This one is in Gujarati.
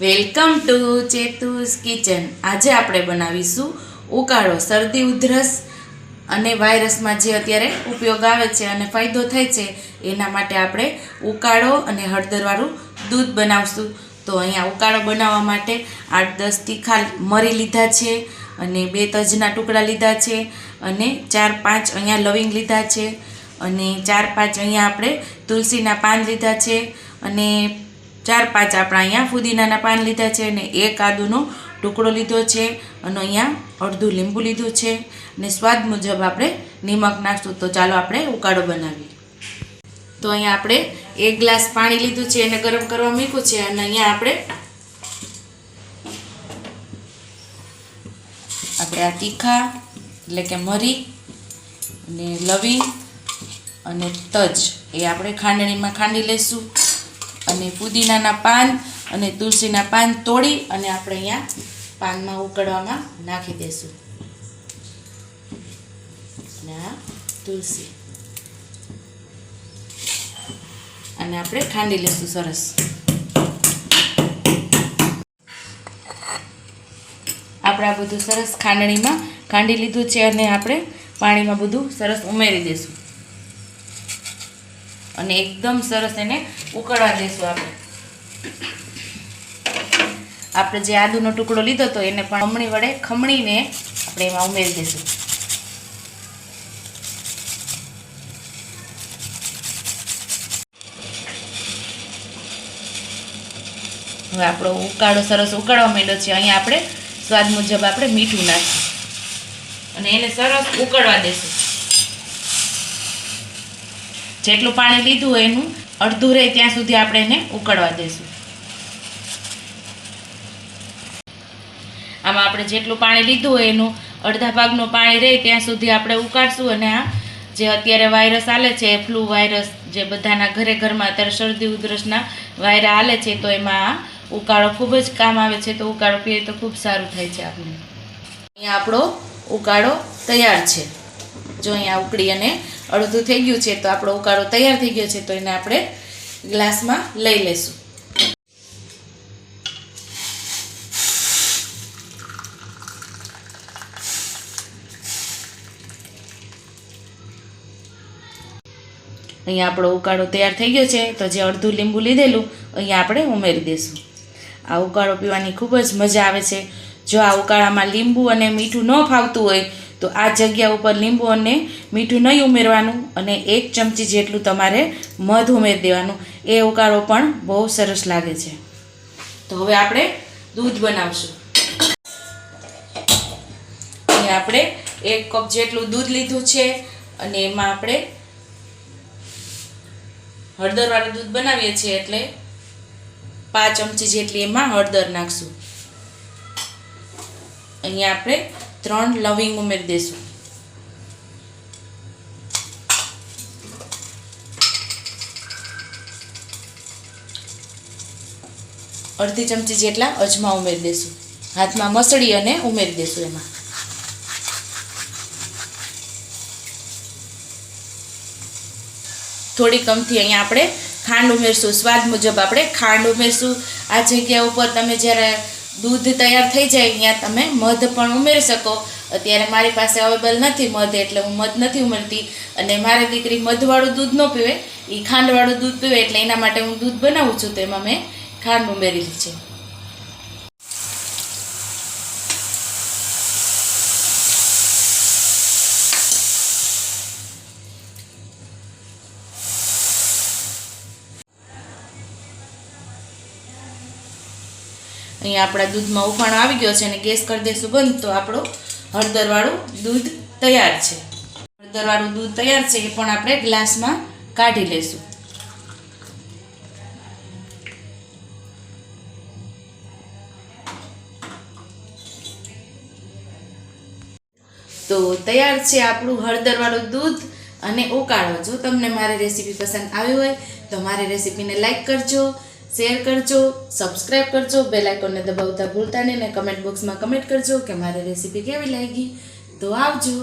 Welcome to ચેતુસ kitchen. આજે આપણે બનાવીશું ઉકાળો। શરદી ઉધરસ અને વાયરસમાં જે અત્યારે ઉપયોગ આવે છે અને ફાયદો થાય છે એના માટે આપણે ઉકાળો અને હળદરવાળું દૂધ બનાવશું। તો અહીંયા ઉકાળો બનાવવા માટે 8-10 તીખા મરી લીધા છે અને 2 તજના ટુકડા લીધા છે અને 4-5 અહીંયા લવિંગ લીધા છે અને 4-5 અહીંયા આપણે તુલસીના પાન લીધા છે અને 4-5 આપણા અહીંયા ફુદીનાના પાન લીધા છે અને 1 આદુનો ટુકડો લીધો છે અને અહીંયા અડધું લીંબુ લીધું છે અને સ્વાદ મુજબ આપણે નિમક નાખશું। તો ચાલો આપણે ઉકાળો બનાવીએ। તો અહીંયા આપણે 1 ગ્લાસ પાણી લીધું છે એને ગરમ કરવા મૂક્યું છે અને અહીંયા આપણે આ તીખા એટલે કે મરી અને લવિંગ અને તજ એ આપણે ખાંડણીમાં ખાંડી લઈશું અને પુદીનાના પાન અને તુલસીના પાન તોડી અને આપણે અહીંયા પાનમાં ઉકળવામાં નાખી દઈશું અને આ તુલસી અને આપણે ખાંડી લઈશું સરસ। આપણે આ બધું સરસ ખાંડણીમાં ખાંડી લીધું છે અને આપણે પાણીમાં બધું સરસ ઉમેરી દઈશું અને એકદમ સરસ એને ઉકળવા દઈશું। આપણે જે આદુનો ટુકડો લીધો તો એને પણ ખમણી વડે ખમણીને આપણે એમાં ઉમેરી દઈશું। હવે આપણો ઉકાળો સરસ ઉકળવા માંડ્યો છે। અહીંયા આપણે સ્વાદ મુજબ આપણે મીઠું નાખીશું અને એને સરસ ઉકળવા દઈશું। જેટલું પાણી લીધું હોય એનું અડધું રહે ત્યાં સુધી આપણે એને ઉકળવા દઈશું। આમાં આપણે જેટલું પાણી લીધું હોય એનું અડધા ભાગનું પાણી રહે ત્યાં સુધી આપણે ઉકાળશું અને આ જે અત્યારે વાયરસ હાલે છે ફ્લૂ વાયરસ જે બધાના ઘરમાં અત્યારે શરદી ઉધરસના વાયરા હાલે છે તો એમાં આ ઉકાળો ખૂબ જ કામ આવે છે। તો ઉકાળો પીએ તો ખૂબ સારું થાય છે આપણને। અહીંયા આપણો ઉકાળો તૈયાર છે। જો અહીંયા ઉકળી અને અડધું થઈ ગયું છે તો આપણો ઉકાળો તૈયાર થઈ ગયો છે તો એને આપણે ગ્લાસમાં લઈ લઈશું। અહીંયા આપણો ઉકાળો તૈયાર થઈ ગયો છે તો જે અડધું લીંબુ લીધેલું અહીંયા આપણે ઉમેરી દઈશું। આ ઉકાળો પીવાની ખૂબ જ મજા આવે છે। જો આ ઉકાળામાં લીંબુ અને મીઠું ન ફાવતું હોય તો આ જગ્યા ઉપર લીંબુ અને મીઠું નહીં ઉમેરવાનું અને 1 ચમચી જેટલું તમારે મધ ઉમેરી દેવાનું। એ ઉકાળો પણ બહુ સરસ લાગે છે। તો હવે આપણે દૂધ બનાવશું। અહીંયા આપણે 1 કપ જેટલું દૂધ લીધું છે અને એમાં આપણે હળદરવાળું દૂધ બનાવીએ છીએ એટલે 5 ચમચી જેટલી એમાં હળદર નાખશું। અહીંયા આપણે 3 લવિંગ ઉમેરી દઈશું। અડધી ચમચી જેટલા અજમા ઉમેરી દઈશું। હાથમાં મસળી અને ઉમેરી દઈશું એમાં। થોડી કમથી અહીંયા આપણે ખાંડ ઉમેરશું। સ્વાદ મુજબ આપણે ખાંડ ઉમેરશું। આ જગ્યા ઉપર તમે જ્યારે દૂધ તૈયાર થઈ જાય અહીંયા તમે મધ પણ ઉમેરી શકો। અત્યારે મારી પાસે અવેલેબલ નથી મધ એટલે હું મધ નથી ઉમેરતી અને મારી દીકરી મધવાળું દૂધ ન પીવે, એ ખાંડવાળું દૂધ પીવે એટલે એના માટે હું દૂધ બનાવું છું તો એમાં મેં ખાંડ ઉમેરેલી છે। અહીંયા આપણા દૂધમાં ઉફાણો આવી ગયો છે અને ગેસ કરી દઈશું બંધ। તો આપણો હળદરવાળું દૂધ તૈયાર છે। હળદરવાળું દૂધ તૈયાર છે એ પણ આપણે ગ્લાસમાં કાઢી લઈશું। તો તૈયાર છે આપણું હળદરવાળું દૂધ અને ઉકાળો। જો તમને મારી રેસીપી પસંદ આવી હોય તો મારી રેસીપીને લાઈક કરજો, શેર કરજો, સબસ્ક્રાઈબ કરજો, બેલ આઇકોનને દબાવતા ભૂલતા નહીં ને કમેન્ટ બોક્સમાં કમેન્ટ કરજો કે મારી રેસીપી કેવી લાગી। તો આવજો।